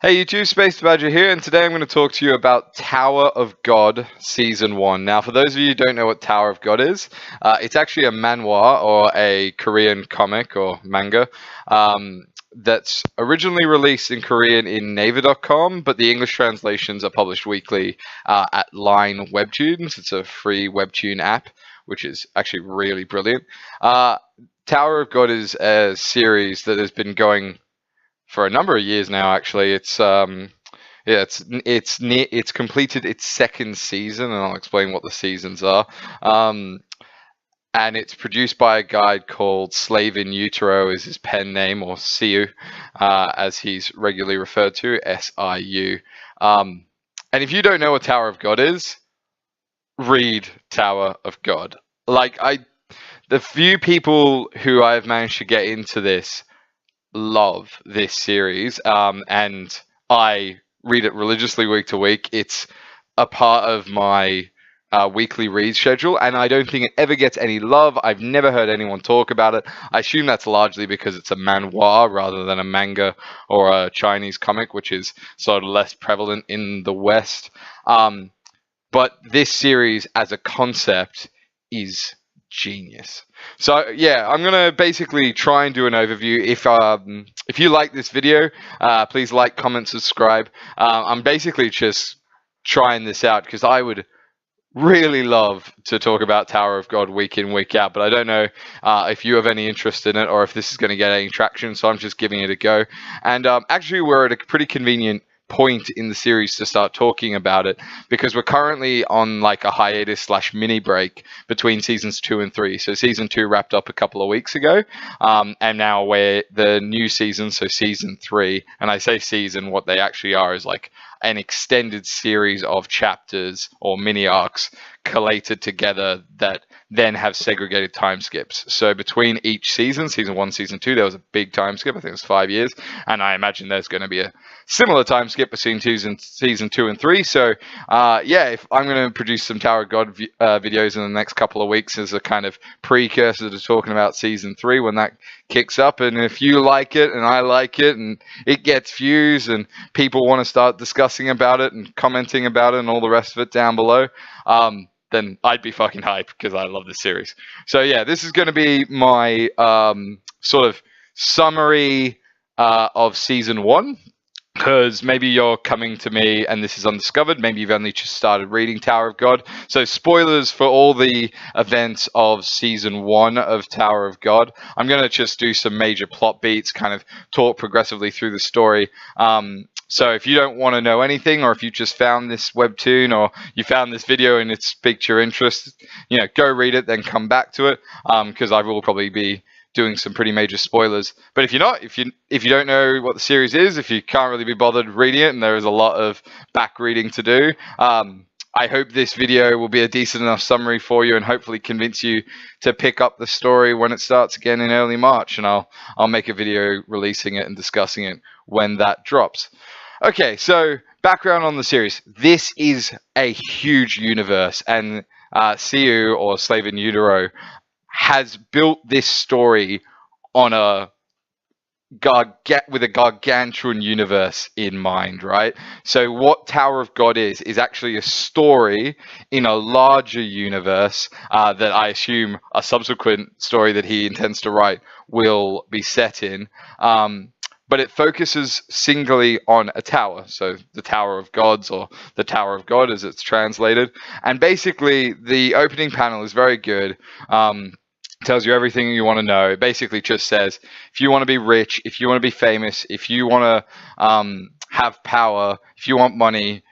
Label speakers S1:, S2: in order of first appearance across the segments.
S1: Hey YouTube, Space Badger here, and today I'm going to talk to you about Tower of God Season 1. Now, for those of you who don't know what Tower of God is, it's actually a manhwa, or a Korean comic or manga, that's originally released in Korean in naver.com, but the English translations are published weekly at Line Webtoons. It's a free webtoon app, which is actually really brilliant. Tower of God is a series that has been going for a number of years now. Actually, it's completed its second season, and I'll explain what the seasons are. And it's produced by a guy called Slave in Utero, is his pen name, or Siu, as he's regularly referred to, SIU. And if you don't know what Tower of God is, read Tower of God. The few people who I've managed to get into this love this series, and I read it religiously week to week. It's a part of my weekly read schedule, and I don't think it ever gets any love. I've never heard anyone talk about it. I assume that's largely because it's a manhwa rather than a manga or a Chinese comic, which is sort of less prevalent in the West. But this series as a concept is genius. So yeah, I'm gonna basically try and do an overview. If you like this video, please like, comment, subscribe. I'm basically just trying this out because I would really love to talk about Tower of God week in, week out, but I don't know if you have any interest in it or if this is going to get any traction, so I'm just giving it a go. And actually, we're at a pretty convenient point in the series to start talking about it, because we're currently on like a hiatus / mini break between seasons 2 and 3. So season 2 wrapped up a couple of weeks ago, and now we're the new season, so season 3. And I say season, what they actually are is like an extended series of chapters or mini arcs collated together that then have segregated time skips. So between each season, season 1, season 2, there was a big time skip. I think it was 5 years, and I imagine there's going to be a similar time skip between season 2 and 3. So yeah, if I'm going to produce some Tower of God videos in the next couple of weeks as a kind of precursor to talking about season 3 when that kicks up. And if you like it and I like it and it gets views and people want to start discussing about it and commenting about it and all the rest of it down below, then I'd be fucking hyped because I love this series. So yeah, this is going to be my sort of summary of season 1. Because maybe you're coming to me and this is undiscovered. Maybe you've only just started reading Tower of God. So spoilers for all the events of season 1 of Tower of God. I'm going to just do some major plot beats, kind of talk progressively through the story. So if you don't want to know anything, or if you just found this webtoon or you found this video and it's piqued your interest, go read it, then come back to it, because I will probably be doing some pretty major spoilers. But if you're not, if you don't know what the series is, if you can't really be bothered reading it, and there is a lot of back reading to do, I hope this video will be a decent enough summary for you and hopefully convince you to pick up the story when it starts again in early March, and I'll make a video releasing it and discussing it when that drops. Okay, so background on the series. This is a huge universe, and Siu, or Slave in Utero, has built this story on with a gargantuan universe in mind, right? So what Tower of God is actually a story in a larger universe that I assume a subsequent story that he intends to write will be set in. But it focuses singly on a tower, so the Tower of Gods, or the Tower of God as it's translated. And basically, the opening panel is very good. Tells you everything you want to know. It basically just says, if you want to be rich, if you want to be famous, if you want to have power, if you want money,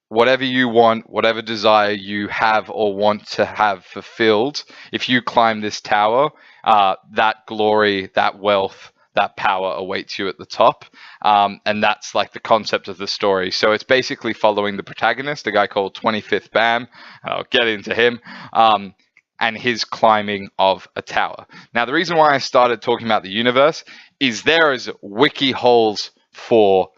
S1: whatever you want, whatever desire you have or want to have fulfilled, if you climb this tower, that glory, that wealth, that power awaits you at the top. And that's like the concept of the story. So it's basically following the protagonist, a guy called 25th Bam. I'll get into him. And his climbing of a tower. Now, the reason why I started talking about the universe is there is wiki holes for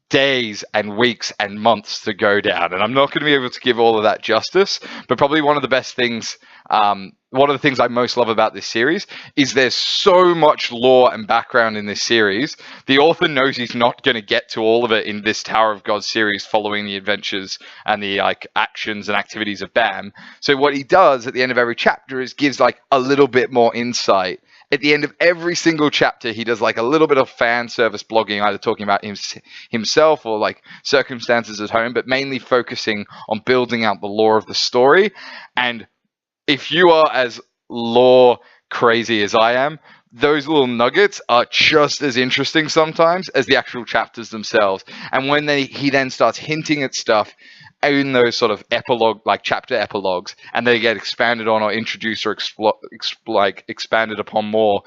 S1: days and weeks and months to go down, and I'm not going to be able to give all of that justice, but probably one of the best things, one of the things I most love about this series is there's so much lore and background in this series. The author knows he's not going to get to all of it in this Tower of God series following the adventures and the like actions and activities of Bam. So what he does at the end of every chapter is gives like a little bit more insight. At the end of every single chapter, he does like a little bit of fan service blogging, either talking about himself or like circumstances at home, but mainly focusing on building out the lore of the story. And if you are as lore crazy as I am, those little nuggets are just as interesting sometimes as the actual chapters themselves. And when he then starts hinting at stuff in those sort of epilogue, like chapter epilogues, and they get expanded on or introduced or expanded upon more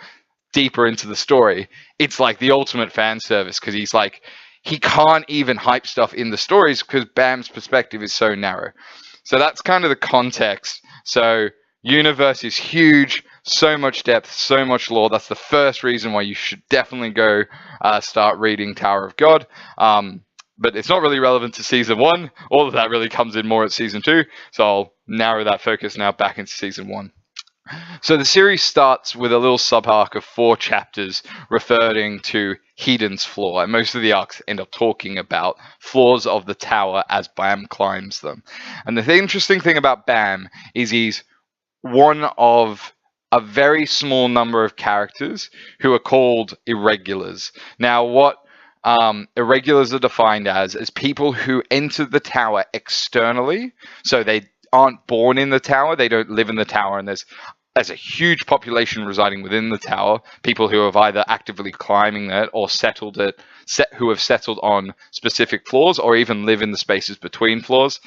S1: deeper into the story, it's like the ultimate fan service, because he's like, he can't even hype stuff in the stories because Bam's perspective is so narrow. So that's kind of the context. So universe is huge, so much depth, so much lore. That's the first reason why you should definitely go start reading Tower of God. But it's not really relevant to season 1. All of that really comes in more at season 2. So I'll narrow that focus now back into season 1. So the series starts with a little sub-arc of 4 chapters referring to Headon's flaw. And most of the arcs end up talking about flaws of the tower as Bam climbs them. And the interesting thing about Bam is he's one of a very small number of characters who are called irregulars. Now, what irregulars are defined as people who enter the tower externally, so they aren't born in the tower, they don't live in the tower, and there's a huge population residing within the tower, people who have either actively climbing it or who have settled on specific floors or even live in the spaces between floors.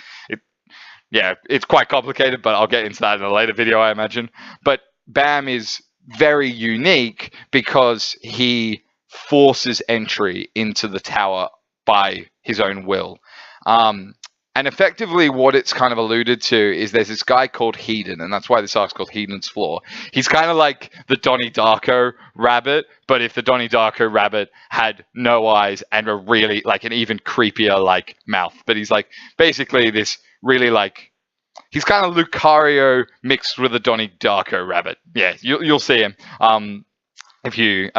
S1: It's quite complicated, but I'll get into that in a later video, I imagine. But Bam is very unique because he forces entry into the tower by his own will. And effectively what it's kind of alluded to is there's this guy called Headon, and that's why this arc's called Headon's Flaw. He's kind of like the Donnie Darko rabbit, but if the Donnie Darko rabbit had no eyes and a really, like, an even creepier, like, mouth. But he's, like, basically this really, like, he's kind of Lucario mixed with a Donnie Darko rabbit. Yeah, you'll see him. If you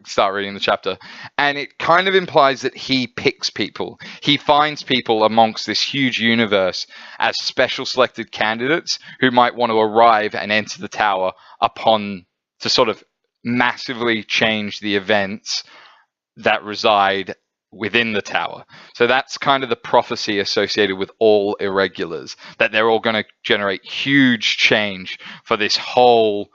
S1: start reading the chapter. And it kind of implies that he picks people. He finds people amongst this huge universe as special selected candidates who might want to arrive and enter the tower to sort of massively change the events that reside within the tower. So that's kind of the prophecy associated with all irregulars, that they're all going to generate huge change for this whole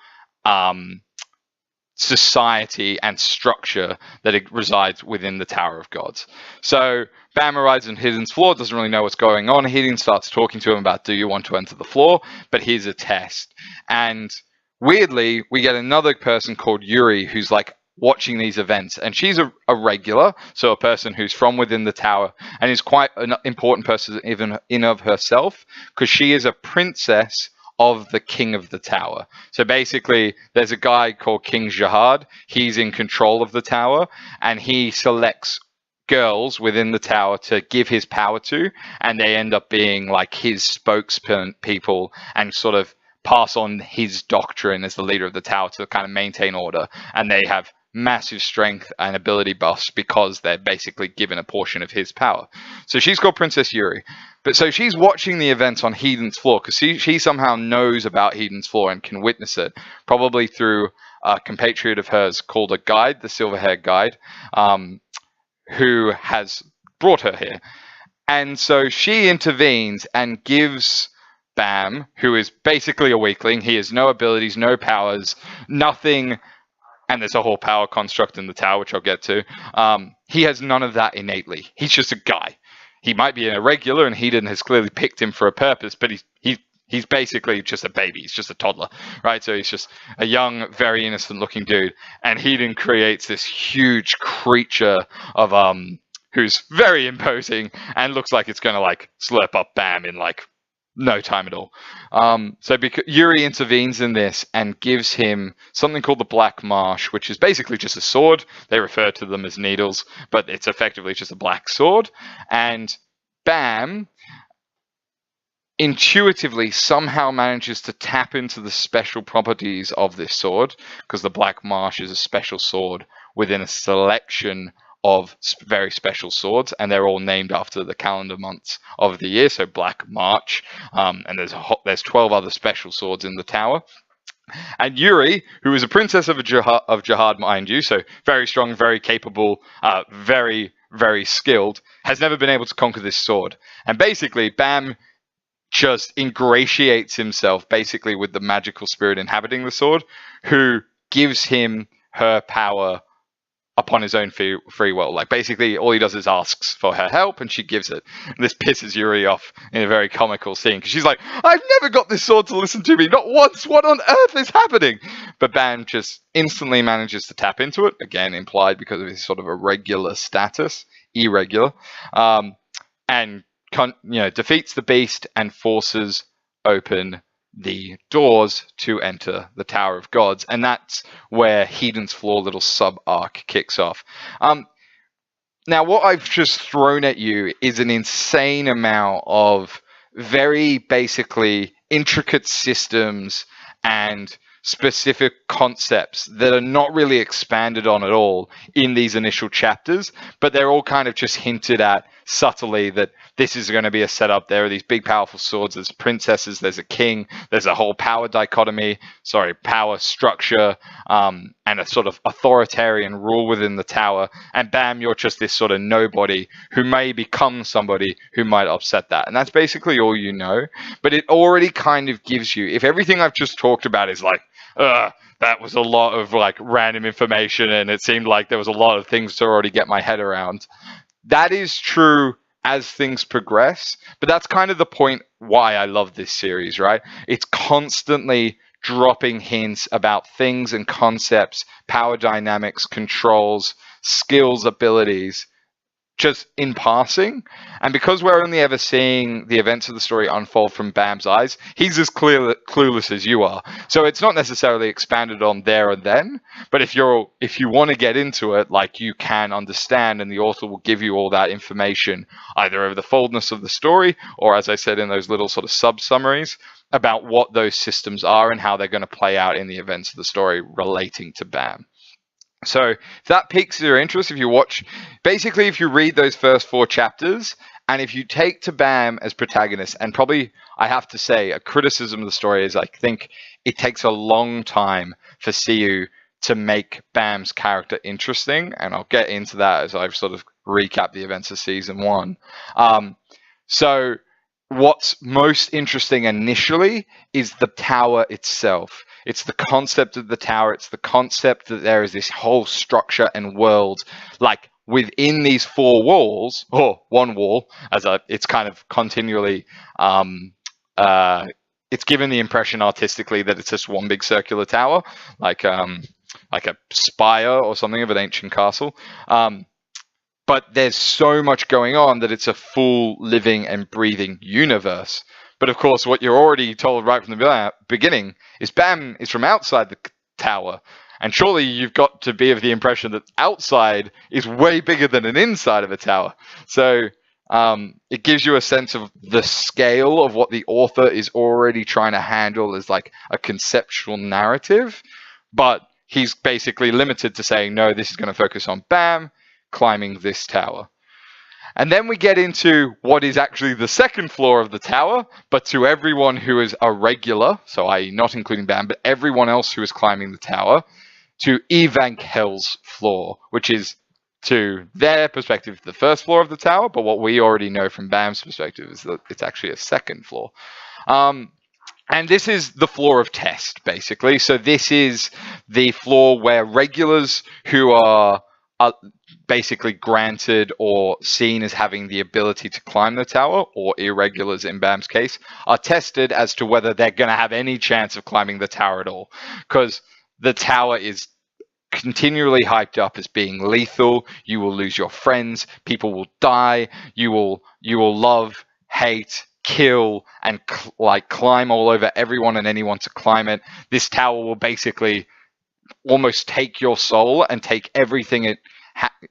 S1: society and structure that it resides within the Tower of Gods. So Bam arrives in Headon's floor, doesn't really know what's going on. Headon starts talking to him about, do you want to enter the floor? But here's a test. And weirdly, we get another person called Yuri who's like watching these events, and she's a regular, so a person who's from within the tower, and is quite an important person even in of herself, because she is a princess of the king of the tower. So basically, there's a guy called King Jihad. He's in control of the tower, and he selects girls within the tower to give his power to, and they end up being like his spokespeople and sort of pass on his doctrine as the leader of the tower to kind of maintain order. And they have massive strength and ability buffs because they're basically given a portion of his power. So she's called Princess Yuri. But so she's watching the events on Headon's floor because she somehow knows about Headon's floor and can witness it, probably through a compatriot of hers called a guide, the silver-haired guide, who has brought her here. And so she intervenes and gives Bam, who is basically a weakling, he has no abilities, no powers, nothing, and there's a whole power construct in the tower, which I'll get to. He has none of that innately. He's just a guy. He might be an irregular, and Headon has clearly picked him for a purpose, but he's basically just a baby. He's just a toddler, right? So he's just a young, very innocent-looking dude. And Headon creates this huge creature of who's very imposing and looks like it's going to like slurp up Bam in like No time at all. So because Yuri intervenes in this and gives him something called the Black Marsh, which is basically just a sword. They refer to them as needles, but it's effectively just a black sword. And Bam intuitively somehow manages to tap into the special properties of this sword, because the Black Marsh is a special sword within a selection of very special swords, and they're all named after the calendar months of the year. So Black March, and there's 12 other special swords in the tower. And Yuri, who is a princess of Jihad, mind you, so very strong, very capable, very skilled, has never been able to conquer this sword. And basically, Bam just ingratiates himself basically with the magical spirit inhabiting the sword, who gives him her power upon his own free will. Like, basically all he does is asks for her help and she gives it. And this pisses Yuri off in a very comical scene, because she's like, I've never got this sword to listen to me, not once. What on earth is happening? But Bam just instantly manages to tap into it, again implied because of his sort of irregular status, and defeats the beast and forces open the doors to enter the Tower of Gods. And that's where Headon's Flaw little sub-arc kicks off. Now, what I've just thrown at you is an insane amount of very basically intricate systems and specific concepts that are not really expanded on at all in these initial chapters, but they're all kind of just hinted at subtly that this is going to be a setup. There are these big powerful swords, there's princesses, there's a king, there's a whole power structure, and a sort of authoritarian rule within the tower, and bam, you're just this sort of nobody who may become somebody who might upset that. And that's basically all you know, but it already kind of gives you, if everything I've just talked about is like, that was a lot of like random information and it seemed like there was a lot of things to already get my head around. That is true as things progress, but that's kind of the point why I love this series, right? It's constantly dropping hints about things and concepts, power dynamics, controls, skills, abilities, just in passing. And because we're only ever seeing the events of the story unfold from Bam's eyes, he's as clueless as you are. So it's not necessarily expanded on there and then, but if you want to get into it, like, you can understand, and the author will give you all that information either over the fullness of the story, or as I said, in those little sort of sub-summaries about what those systems are and how they're going to play out in the events of the story relating to Bam. So if that piques your interest, if you read those first 4 chapters, and if you take to Bam as protagonist, and probably I have to say a criticism of the story is I think it takes a long time for Siu to make Bam's character interesting, and I'll get into that as I've sort of recapped the events of season 1. So what's most interesting initially is the tower itself. It's the concept of the tower. It's the concept that there is this whole structure and world, like within these 4 walls, or 1 wall, it's kind of continually, it's given the impression artistically that it's just one big circular tower, like a spire or something of an ancient castle. But there's so much going on that it's a full living and breathing universe. But of course, what you're already told right from the beginning is Bam is from outside the tower. And surely you've got to be of the impression that outside is way bigger than an inside of a tower. So it gives you a sense of the scale of what the author is already trying to handle as like a conceptual narrative. But he's basically limited to saying, no, this is going to focus on Bam climbing this tower. And then we get into what is actually the second floor of the tower, but to everyone who is a regular, so i.e. not including Bam, but everyone else who is climbing the tower, to Evankhell's floor, which is, to their perspective, the first floor of the tower, but what we already know from Bam's perspective is that it's actually a second floor. And this is the floor of test, basically. So this is the floor where regulars who are basically granted or seen as having the ability to climb the tower, or irregulars in Bam's case, are tested as to whether they're going to have any chance of climbing the tower at all. Because the tower is continually hyped up as being lethal. You will lose your friends. People will die. You will love, hate, kill and like climb all over everyone and anyone to climb it. This tower will basically almost take your soul and take everything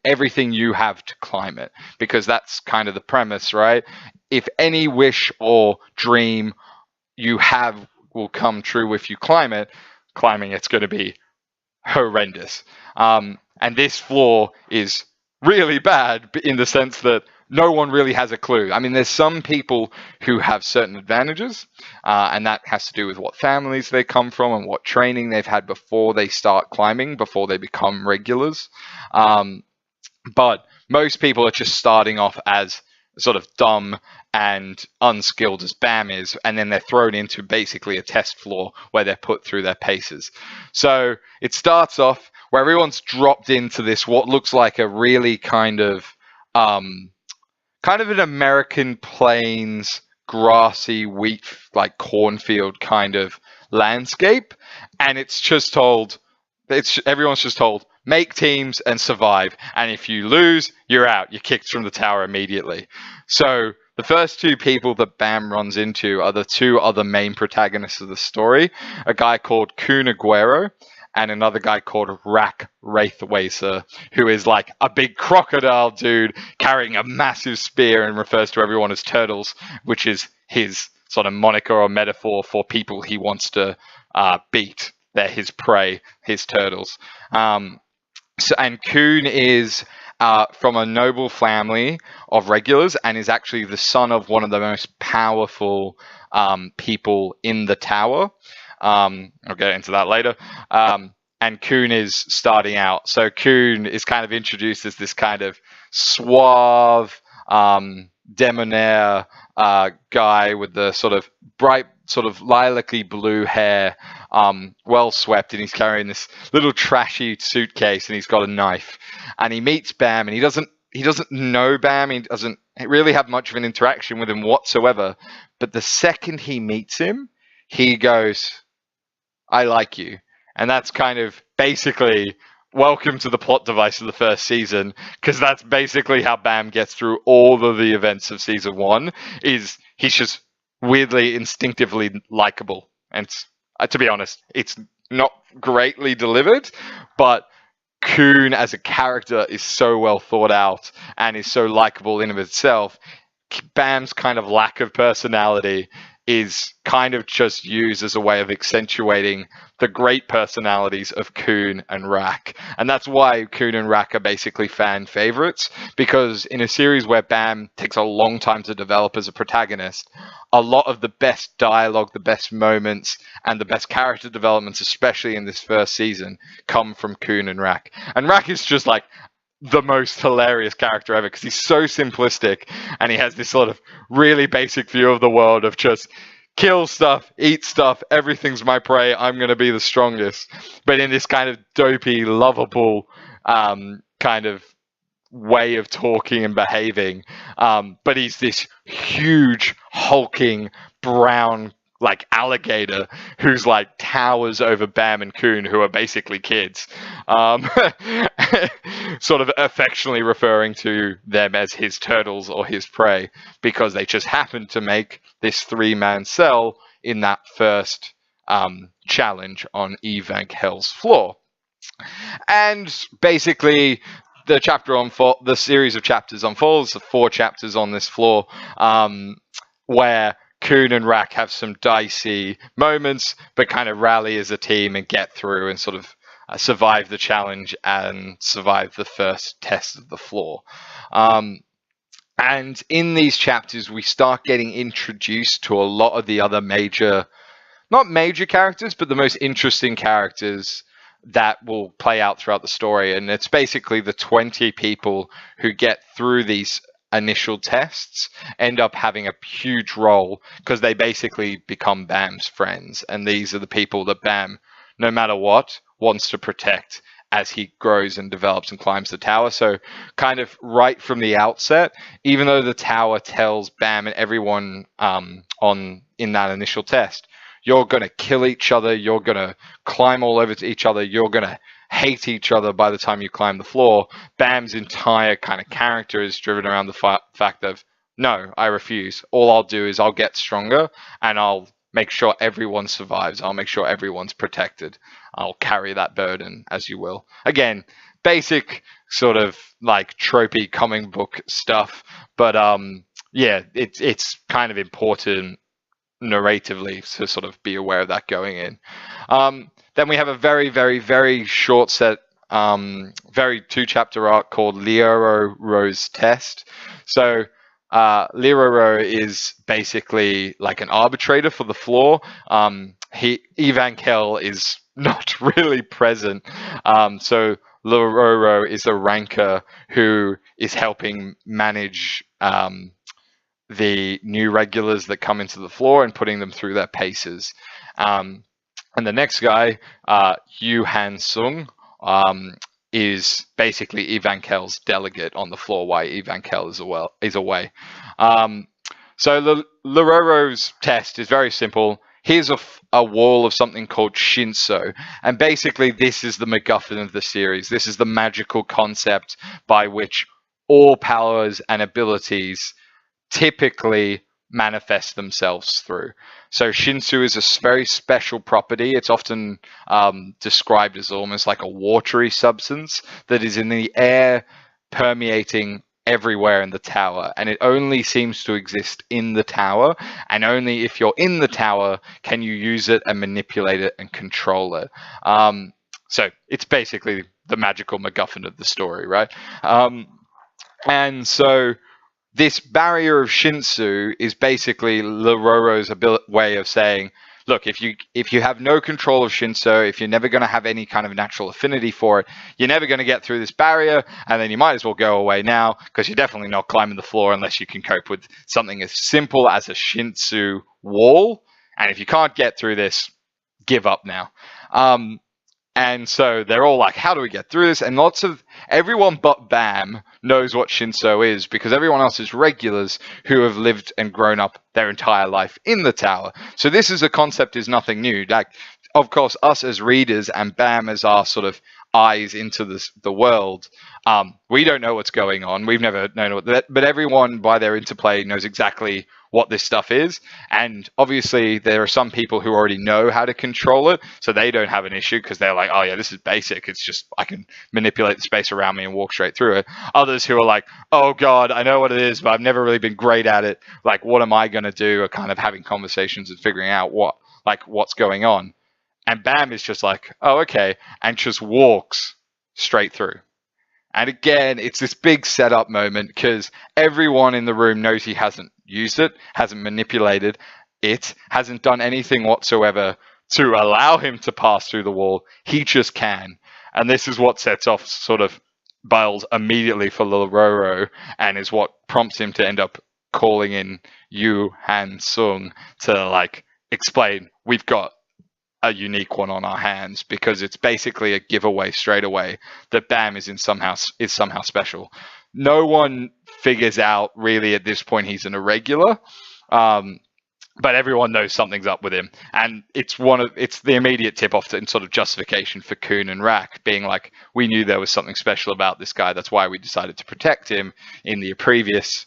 S1: everything you have to climb it, because that's kind of the premise, right? If any wish or dream you have will come true if you climb it, climbing it's going to be horrendous. And this floor is really bad in the sense that no one really has a clue. I mean, there's some people who have certain advantages, and that has to do with what families they come from and what training they've had before they start climbing, before they become regulars. But most people are just starting off as sort of dumb and unskilled as Bam is, and then they're thrown into basically a test floor where they're put through their paces. So it starts off where everyone's dropped into this what looks like a really kind of an American plains, grassy, wheat, like cornfield kind of landscape, and it's just told, everyone's just told, make teams and survive, and if you lose, you're out. You're kicked from the tower immediately. So the first two people that Bam runs into are the two other main protagonists of the story, a guy called Kun Aguero and another guy called Rack Wraithwacer, who is like a big crocodile dude carrying a massive spear and refers to everyone as turtles, which is his sort of moniker or metaphor for people he wants to beat. They're his prey, his turtles. And Kun is from a noble family of regulars and is actually the son of one of the most powerful people in the tower. I'll get into that later. And Kun is starting out. So Kun is kind of introduced as this kind of suave, debonair guy with the sort of bright, sort of lilac-y blue hair, well swept, and he's carrying this little trashy suitcase, and he's got a knife. And he meets Bam, and he doesn't know Bam. He doesn't really have much of an interaction with him whatsoever. But the second he meets him, he goes, "I like you." And that's kind of basically welcome to the plot device of the first season, because that's basically how Bam gets through all of the events of season 1. Is he's just weirdly, instinctively likable. And to be honest, it's not greatly delivered, but Kun as a character is so well thought out and is so likable in of itself. Bam's kind of lack of personality is kind of just used as a way of accentuating the great personalities of Kun and Rack. And that's why Kun and Rack are basically fan favorites, because in a series where Bam takes a long time to develop as a protagonist, a lot of the best dialogue, the best moments, and the best character developments, especially in this first season, come from Kun and Rack. And Rack is just like the most hilarious character ever, because he's so simplistic and he has this sort of really basic view of the world of just kill stuff, eat stuff, everything's my prey, I'm going to be the strongest, but in this kind of dopey, lovable kind of way of talking and behaving. But he's this huge, hulking, brown like alligator who's like towers over Bam and Kun, who are basically kids, sort of affectionately referring to them as his turtles or his prey, because they just happened to make this 3-man cell in that first challenge on Evankhell's floor. And basically the series of chapters unfolds, the 4 chapters on this floor, where Kun and Rack have some dicey moments, but kind of rally as a team and get through and sort of survive the challenge and survive the first test of the floor. And in these chapters, we start getting introduced to a lot of the other not major characters, but the most interesting characters that will play out throughout the story. And it's basically the 20 people who get through these initial tests end up having a huge role, because they basically become Bam's friends, and these are the people that Bam, no matter what, wants to protect as he grows and develops and climbs the tower. So kind of right from the outset, even though the tower tells Bam and everyone in that initial test, you're going to kill each other, you're going to climb all over to each other, you're going to hate each other by the time you climb the floor, Bam's entire kind of character is driven around the fact of, no, I refuse. All I'll do is I'll get stronger and I'll make sure everyone survives. I'll make sure everyone's protected. I'll carry that burden, as you will. Again, basic sort of like tropey comic book stuff, but yeah, it's kind of important narratively to sort of be aware of that going in. Then we have a very, very, very short set, very 2-chapter arc called Lero-ro's Test. So Lero-ro is basically like an arbitrator for the floor. Evankhell is not really present. So Lero-ro is a ranker who is helping manage the new regulars that come into the floor and putting them through their paces. And the next guy, Yu Han Sung, is basically Evankhell's delegate on the floor while Evankhell is away. So Lero-ro's test is very simple. Here's a wall of something called Shinso, and basically this is the MacGuffin of the series. This is the magical concept by which all powers and abilities typically manifest themselves through. So Shinsu is a very special property. It's often described as almost like a watery substance that is in the air, permeating everywhere in the tower, and it only seems to exist in the tower, and only if you're in the tower can you use it and manipulate it and control it. So it's basically the magical MacGuffin of the story, right? And so this barrier of Shinsu is basically Lero-ro's way of saying, look, if you have no control of Shinso, if you're never going to have any kind of natural affinity for it, you're never going to get through this barrier, and then you might as well go away now, because you're definitely not climbing the floor unless you can cope with something as simple as a Shinsu wall. And if you can't get through this, give up now. And so they're all like, how do we get through this? And everyone but Bam knows what Shinso is, because everyone else is regulars who have lived and grown up their entire life in the tower. So this is a concept is nothing new. Like, of course, us as readers and Bam as our sort of eyes into the world, we don't know what's going on. We've never known what that, but everyone by their interplay knows exactly what this stuff is. And obviously there are some people who already know how to control it, so they don't have an issue because they're like, oh yeah, this is basic. It's just I can manipulate the space around me and walk straight through it. Others who are like, oh god, I know what it is, but I've never really been great at it. Like, what am I going to do? Are kind of having conversations and figuring out what's going on. And Bam is just like, oh, okay, and just walks straight through. And again, it's this big setup moment because everyone in the room knows he hasn't used it, hasn't manipulated it, hasn't done anything whatsoever to allow him to pass through the wall. He just can. And this is what sets off sort of Biles immediately for Lero-ro, and is what prompts him to end up calling in Yu Han Sung to like explain, we've got a unique one on our hands, because it's basically a giveaway straight away that Bam is somehow special. No one figures out really at this point he's an irregular, but everyone knows something's up with him, and it's the immediate tip off and sort of justification for Kun and Rak being like, we knew there was something special about this guy, that's why we decided to protect him in the previous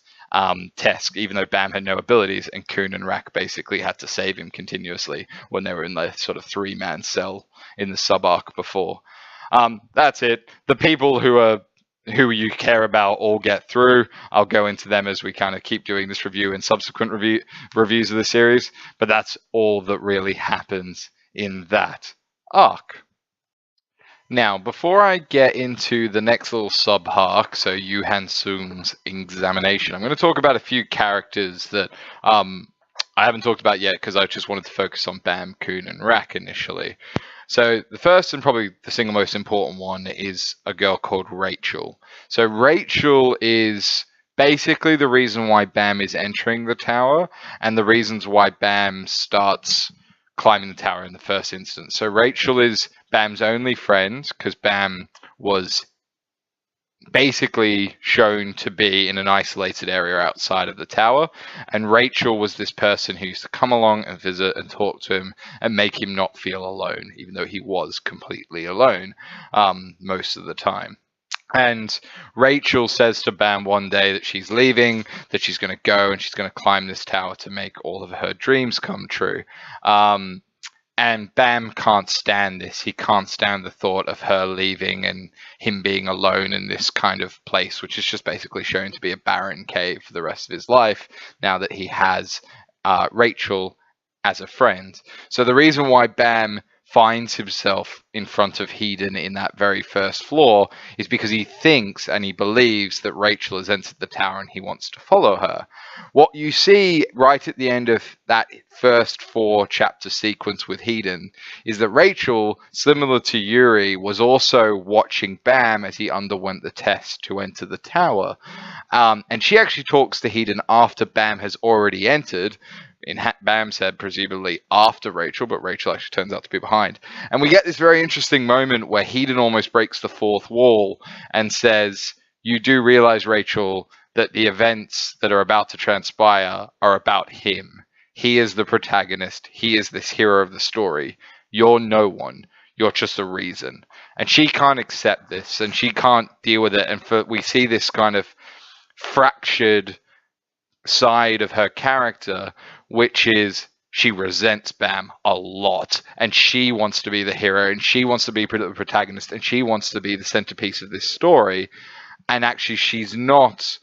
S1: test, even though Bam had no abilities, and Kun and Rak basically had to save him continuously when they were in the sort of 3-man cell in the sub-arc before. That's it. The people who you care about all get through. I'll go into them as we kind of keep doing this review and subsequent reviews of the series, but that's all that really happens in that arc. Now, before I get into the next little sub-arc, so Yu Han Sung's examination, I'm going to talk about a few characters that I haven't talked about yet because I just wanted to focus on Bam, Kun, and Rak initially. So the first and probably the single most important one is a girl called Rachel. So Rachel is basically the reason why Bam is entering the tower, and the reasons why Bam starts climbing the tower in the first instance. So Rachel is Bam's only friend, because Bam was basically shown to be in an isolated area outside of the tower, and Rachel was this person who used to come along and visit and talk to him and make him not feel alone, even though he was completely alone most of the time. And Rachel says to Bam one day that she's leaving, that she's going to go and she's going to climb this tower to make all of her dreams come true. And Bam can't stand this. He can't stand the thought of her leaving and him being alone in this kind of place, which is just basically shown to be a barren cave for the rest of his life now that he has Rachel as a friend. So the reason why Bam finds himself in front of Headon in that very first floor is because he thinks and he believes that Rachel has entered the tower and he wants to follow her. What you see right at the end of that first 4-chapter sequence with Headon is that Rachel, similar to Yuri, was also watching Bam as he underwent the test to enter the tower. And she actually talks to Headon after Bam has already entered, in Bam's head, presumably after Rachel, but Rachel actually turns out to be behind. And we get this very interesting moment where Headon almost breaks the fourth wall and says, "You do realize, Rachel, that the events that are about to transpire are about him. He is the protagonist. He is this hero of the story. You're no one. You're just a reason." And she can't accept this, and she can't deal with it. And we see this kind of fractured side of her character, which is she resents Bam a lot, and she wants to be the hero, and she wants to be the protagonist, and she wants to be the centerpiece of this story. And actually, she's not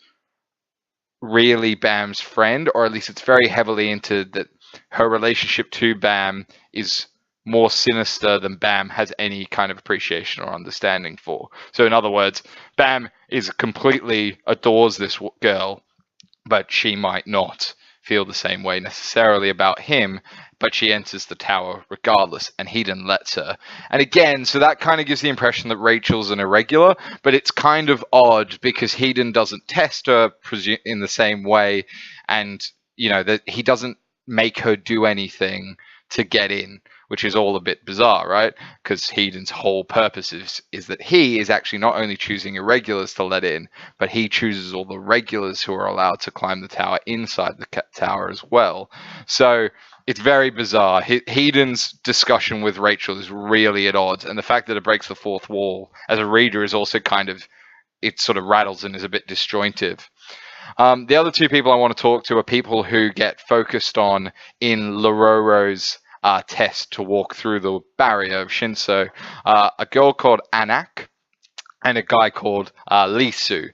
S1: really Bam's friend, or at least it's very heavily into that. Her relationship to Bam is more sinister than Bam has any kind of appreciation or understanding for. So in other words, Bam completely adores this girl, but she might not feel the same way necessarily about him, but she enters the tower regardless, and Headon lets her. And again, so that kind of gives the impression that Rachel's an irregular, but it's kind of odd because Headon doesn't test her in the same way, and that he doesn't make her do anything to get in, which is all a bit bizarre, right? Because Headon's whole purpose is that he is actually not only choosing irregulars to let in, but he chooses all the regulars who are allowed to climb the tower inside the tower as well. So it's very bizarre. Headon's discussion with Rachel is really at odds, and the fact that it breaks the fourth wall as a reader is also it sort of rattles and is a bit disjointed. The other two people I want to talk to are people who get focused on in Lero-ro's test to walk through the barrier of Shinso. A girl called Anak and a guy called Lisu.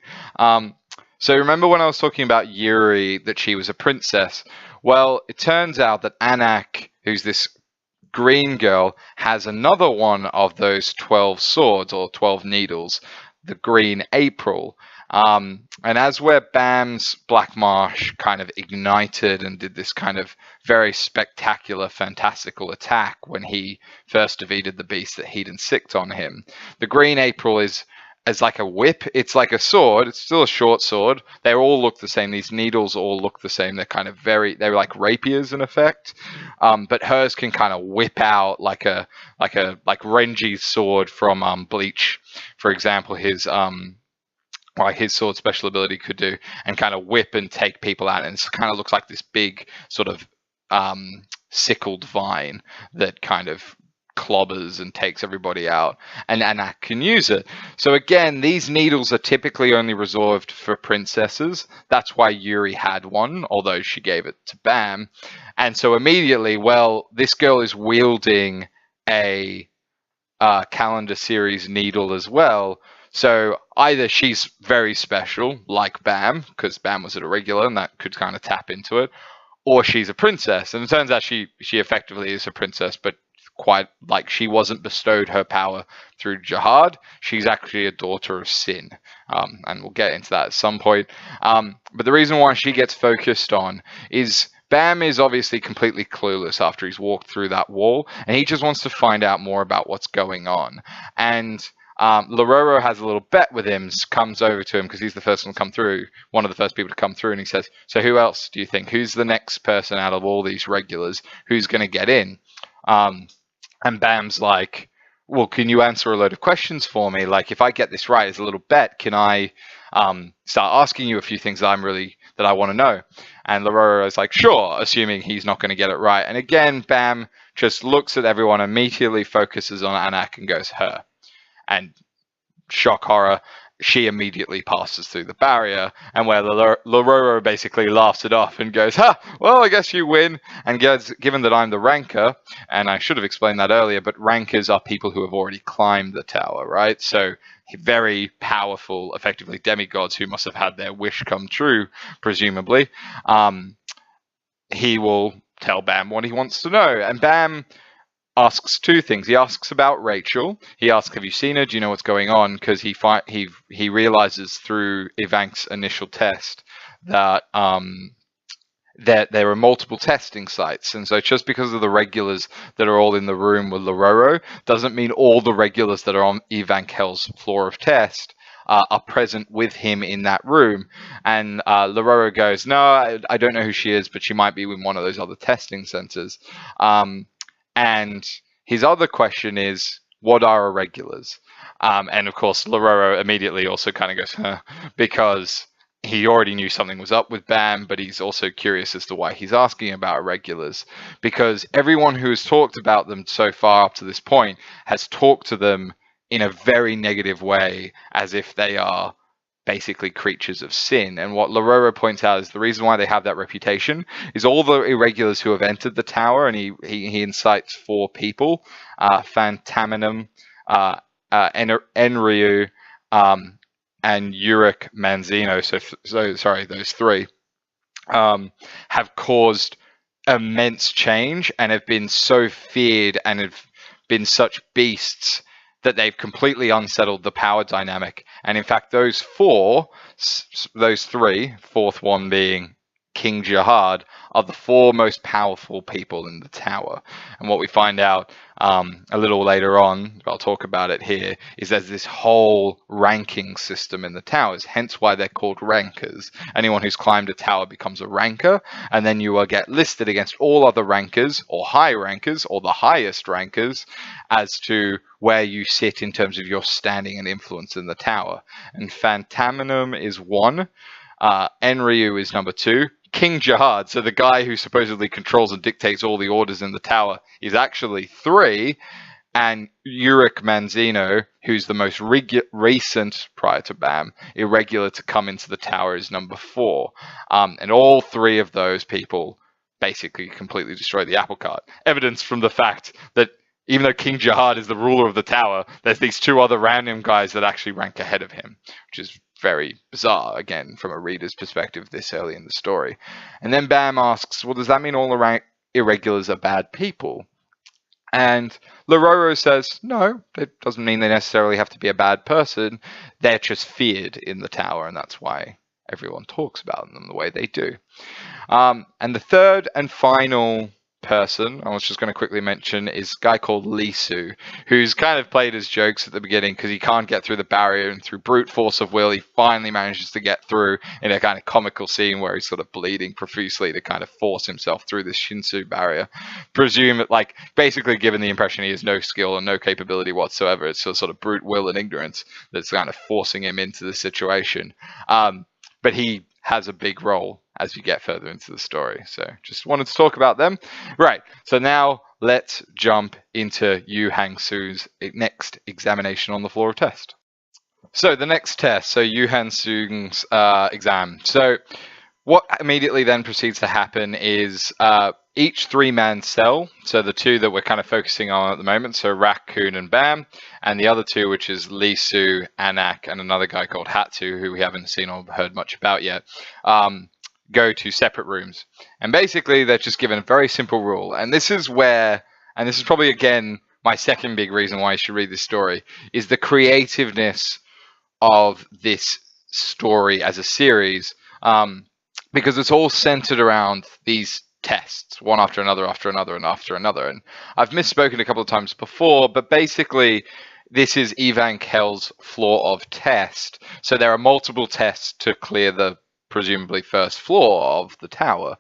S1: So remember when I was talking about Yuri, that she was a princess? Well, it turns out that Anak, who's this green girl, has another one of those 12 swords or 12 needles, the green April. And as where Bam's Black Marsh kind of ignited and did this kind of very spectacular, fantastical attack when he first defeated the beast that Headon sicked on him, the green April is like a whip. It's like a sword. It's still a short sword. They all look the same. These needles all look the same. They're kind of they're like rapiers in effect. But hers can kind of whip out like Renji's sword from Bleach, for example. His sword special ability could do, and kind of whip and take people out, and it kind of looks like this big sort of sickled vine that kind of clobbers and takes everybody out, and Anak can use it. So again, these needles are typically only reserved for princesses. That's why Yuri had one, although she gave it to Bam. And so immediately, well, this girl is wielding a calendar series needle as well. So either she's very special, like Bam, because Bam was at a regular and that could kind of tap into it, or she's a princess. And it turns out she effectively is a princess, but quite like she wasn't bestowed her power through jihad. She's actually a daughter of sin. And we'll get into that at some point. But the reason why she gets focused on is Bam is obviously completely clueless after he's walked through that wall, and he just wants to find out more about what's going on. And Lero-ro has a little bet with him, comes over to him because he's the first one to come through, one of the first people to come through, and he says, "So who else do you think? Who's the next person out of all these regulars who's going to get in?" And Bam's like, "Well, can you answer a load of questions for me? Like, if I get this right as a little bet, can I start asking you a few things that I want to know?" And Lero-ro is like, "Sure," assuming he's not going to get it right. And again, Bam just looks at everyone, immediately focuses on Anak and goes, "Her." And shock horror, she immediately passes through the barrier, and where Lero-ro basically laughs it off and goes, "Ha! Well, I guess you win." And given that I'm the ranker, and I should have explained that earlier, but rankers are people who have already climbed the tower, right? So very powerful, effectively demigods who must have had their wish come true, presumably. He will tell Bam what he wants to know, and Bam asks two things. He asks about Rachel. He asks, "Have you seen her? Do you know what's going on?" Because he realizes through Evankh's initial test that that there are multiple testing sites, and so just because of the regulars that are all in the room with Lero-ro doesn't mean all the regulars that are on Evankhell's floor of test are present with him in that room. And Lero-ro goes, "No, I don't know who she is, but she might be in one of those other testing centers." And his other question is, what are irregulars? And of course, Lero-ro immediately also kind of goes, huh, because he already knew something was up with Bam, but he's also curious as to why he's asking about irregulars. Because everyone who has talked about them so far up to this point has talked to them in a very negative way, as if they are basically creatures of sin. And what Lero-ro points out is the reason why they have that reputation is all the irregulars who have entered the tower, and he incites four people, Fantaminum, Enryu, and Uric Manzino, so sorry, those three, have caused immense change and have been so feared and have been such beasts that they've completely unsettled the power dynamic. And in fact, those three, fourth one being King Jihad, are the four most powerful people in the tower. And what we find out a little later on, I'll talk about it here, is there's this whole ranking system in the towers, hence why they're called rankers. Anyone who's climbed a tower becomes a ranker, and then you will get listed against all other rankers, or high rankers, or the highest rankers, as to where you sit in terms of your standing and influence in the tower. And Fantaminum is 1, Enryu is number 2, King Jihad, so the guy who supposedly controls and dictates all the orders in the tower, is actually 3, and Uric Manzino, who's the most recent, prior to Bam, irregular to come into the tower, is number 4. And all 3 of those people basically completely destroy the apple cart. Evidence from the fact that even though King Jihad is the ruler of the tower, there's these 2 other random guys that actually rank ahead of him, which is very bizarre, again, from a reader's perspective this early in the story. And then Bam asks, well, does that mean all the irregulars are bad people? And Lero-ro says, no, it doesn't mean they necessarily have to be a bad person. They're just feared in the tower, and that's why everyone talks about them the way they do. And the third and final person I was just going to quickly mention is a guy called Lisu, who's kind of played as jokes at the beginning because he can't get through the barrier, and through brute force of will he finally manages to get through in a kind of comical scene where he's sort of bleeding profusely to kind of force himself through this Shinsu barrier. Basically given the impression he has no skill and no capability whatsoever, it's sort of brute will and ignorance that's kind of forcing him into the situation. But he has a big role as you get further into the story. So just wanted to talk about them. Right, so now let's jump into Yu Hang-su's next examination on the floor of test. So the next test, so Yu Hang-su's exam. So what immediately then proceeds to happen is each 3-man cell, so the 2 that we're kind of focusing on at the moment, so Raccoon and Bam, and the other 2, which is Lisu, Anak, and another guy called Hatsu, who we haven't seen or heard much about yet, go to separate rooms. And basically they're just given a very simple rule. And this is where, and this is probably again my second big reason why you should read this story, is the creativeness of this story as a series, because it's all centered around these tests, one after another, after another, and after another. And I've misspoken a couple of times before, but basically this is Evankhell's floor of test. So there are multiple tests to clear the presumably first floor of the tower.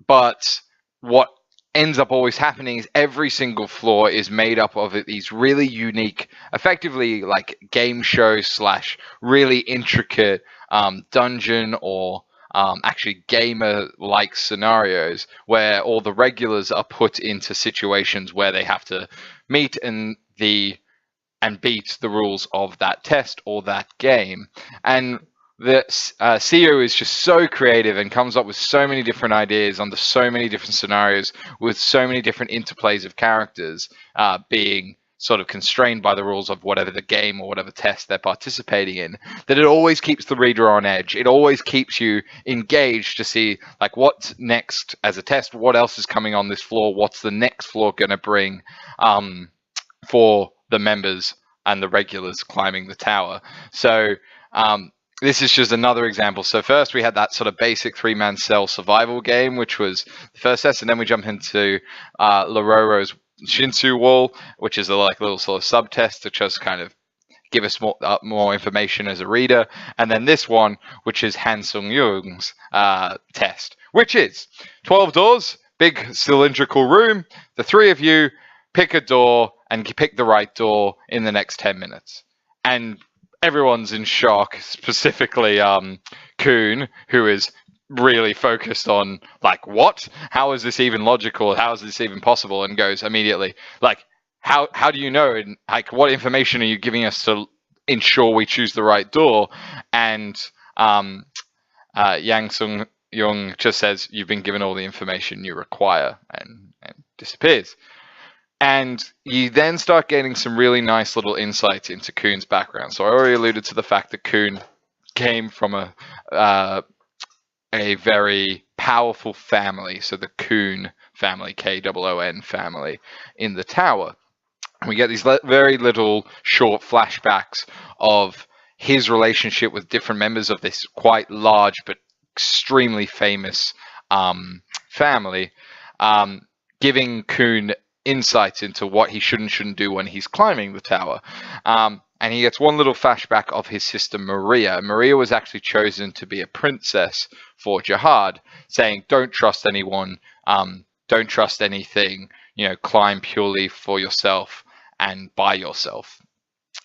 S1: But what ends up always happening is every single floor is made up of these really unique, effectively like game show / really intricate dungeon or actually gamer-like scenarios where all the regulars are put into situations where they have to meet the and beat the rules of that test or that game. And the CEO is just so creative and comes up with so many different ideas under so many different scenarios with so many different interplays of characters being sort of constrained by the rules of whatever the game or whatever test they're participating in, that it always keeps the reader on edge. It always keeps you engaged to see like what's next as a test, what else is coming on this floor, what's the next floor going to bring for the members and the regulars climbing the tower. So this is just another example. So first we had that sort of basic 3-man cell survival game, which was the first test, and then we jump into Lero-ro's Shinsu Wall, which is a little sort of sub-test to just kind of give us more information as a reader. And then this one, which is Han Sung-young's test, which is 12 doors, big cylindrical room. The 3 of you pick a door and you pick the right door in the next 10 minutes. And everyone's in shock, specifically Kuhn, who is really focused on like, what? How is this even logical? How is this even possible? And goes immediately like, how do you know? And like, what information are you giving us to ensure we choose the right door? And Yang Sung-young just says, you've been given all the information you require, and disappears. And you then start getting some really nice little insights into Kuhn's background. So I already alluded to the fact that Kuhn came from a very powerful family, so the Kuhn family, K-O-O-N family, in the tower. We get these very little short flashbacks of his relationship with different members of this quite large but extremely famous family, giving Kuhn insights into what he should and shouldn't do when he's climbing the tower. And he gets one little flashback of his sister Maria. Maria was actually chosen to be a princess for Jihad, saying, don't trust anyone, don't trust anything, you know, climb purely for yourself and by yourself.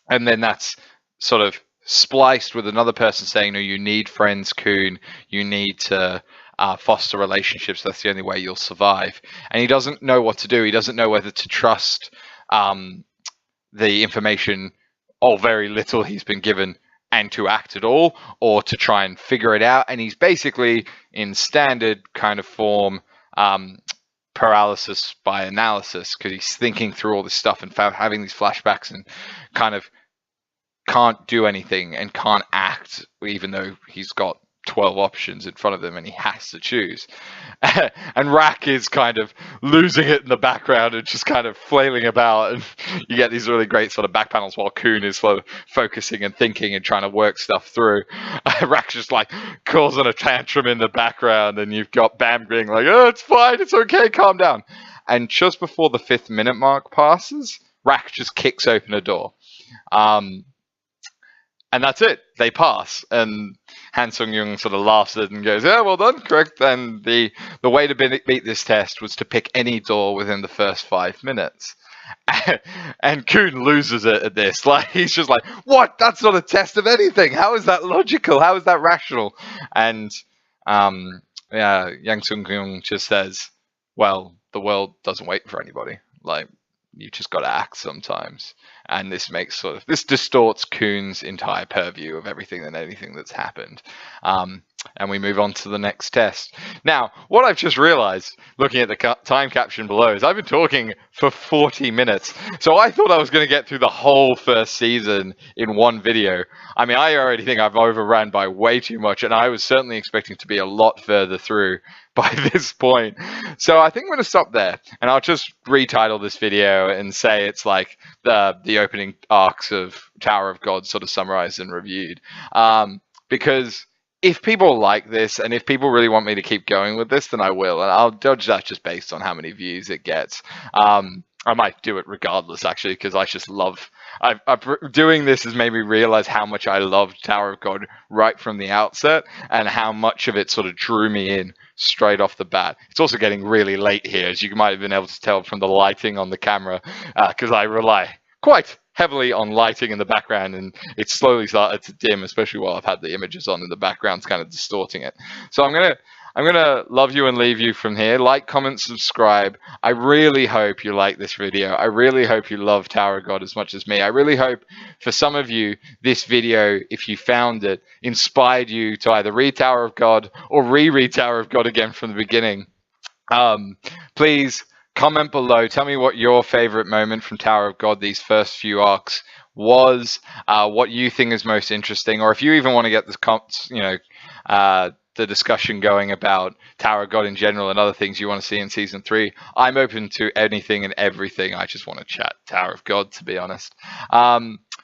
S1: And then that's sort of spliced with another person saying, no, you need friends, Kuhn, you need to foster relationships, that's the only way you'll survive. And he doesn't know what to do. He doesn't know whether to trust the information, or very little he's been given, and to act at all, or to try and figure it out. And he's basically in standard kind of form, paralysis by analysis, because he's thinking through all this stuff and having these flashbacks and kind of can't do anything and can't act, even though he's got 12 options in front of them and he has to choose. And Rak is kind of losing it in the background and just kind of flailing about, and you get these really great sort of back panels while Kuhn is sort of focusing and thinking and trying to work stuff through. Rak's just like causing a tantrum in the background, and you've got Bam being like, oh, it's fine, it's okay, calm down. And just before the 5th minute mark passes, Rak just kicks open a door. And that's it. They pass. And Han Sung-young sort of laughs at it and goes, yeah, well done, correct. And the way to beat this test was to pick any door within the first 5 minutes. And Kuhn loses it at this. Like, he's just like, what? That's not a test of anything. How is that logical? How is that rational? And Yang Sung-young just says, well, the world doesn't wait for anybody. Like, you just got to act sometimes. And this distorts Kuhn's entire purview of everything and anything that's happened. And we move on to the next test. Now, what I've just realized, looking at the time caption below, is I've been talking for 40 minutes. So I thought I was going to get through the whole first season in one video. I mean, I already think I've overrun by way too much, and I was certainly expecting to be a lot further through by this point. So I think I'm going to stop there, and I'll just retitle this video and say it's like the opening arcs of Tower of God sort of summarized and reviewed. Because if people like this, and if people really want me to keep going with this, then I will. And I'll judge that just based on how many views it gets. I might do it regardless, actually, because I just love... doing this has made me realize how much I loved Tower of God right from the outset, and how much of it sort of drew me in straight off the bat. It's also getting really late here, as you might have been able to tell from the lighting on the camera, because I rely quite heavily on lighting in the background, and it's slowly started to dim, especially while I've had the images on in the background, kind of distorting it. So I'm I'm going to love you and leave you from here. Like, comment, subscribe. I really hope you like this video. I really hope you love Tower of God as much as me. I really hope for some of you, this video, if you found it, inspired you to either read Tower of God or reread Tower of God again from the beginning. Please comment below. Tell me what your favorite moment from Tower of God, these first few arcs, was, what you think is most interesting, or if you even want to get this, the discussion going about Tower of God in general and other things you want to see in season 3. I'm open to anything and everything. I just want to chat Tower of God, to be honest.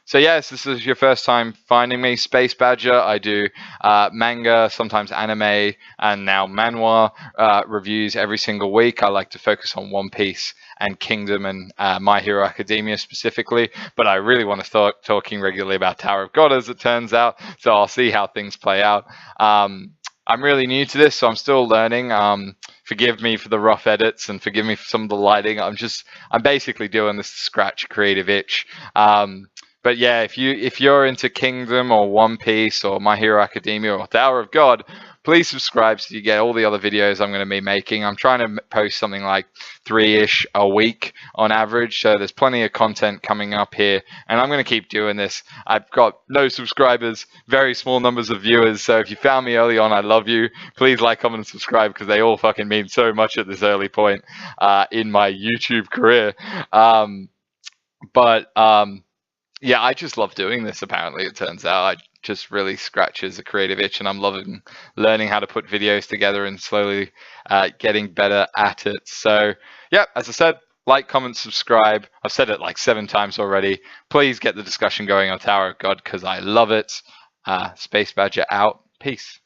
S1: So yes, this is your first time finding me, Space Badger. I do manga, sometimes anime, and now manhwa reviews every single week. I like to focus on One Piece and Kingdom and My Hero Academia specifically, but I really want to start talking regularly about Tower of God, as it turns out, so I'll see how things play out. I'm really new to this, so I'm still learning. Forgive me for the rough edits and forgive me for some of the lighting. I'm basically doing this to scratch a creative itch. But yeah, if you're into Kingdom or One Piece or My Hero Academia or Tower of God, please subscribe so you get all the other videos I'm going to be making. I'm trying to post something like 3-ish a week on average, so there's plenty of content coming up here, and I'm going to keep doing this. I've got no subscribers, very small numbers of viewers, so if you found me early on, I love you. Please like, comment, and subscribe, because they all fucking mean so much at this early point in my YouTube career. Yeah, I just love doing this, apparently, it turns out. I just really scratches a creative itch, and I'm loving learning how to put videos together and slowly getting better at it. So, yeah, as I said, like, comment, subscribe. I've said it like 7 times already. Please get the discussion going on Tower of God, because I love it. Space Badger out. Peace.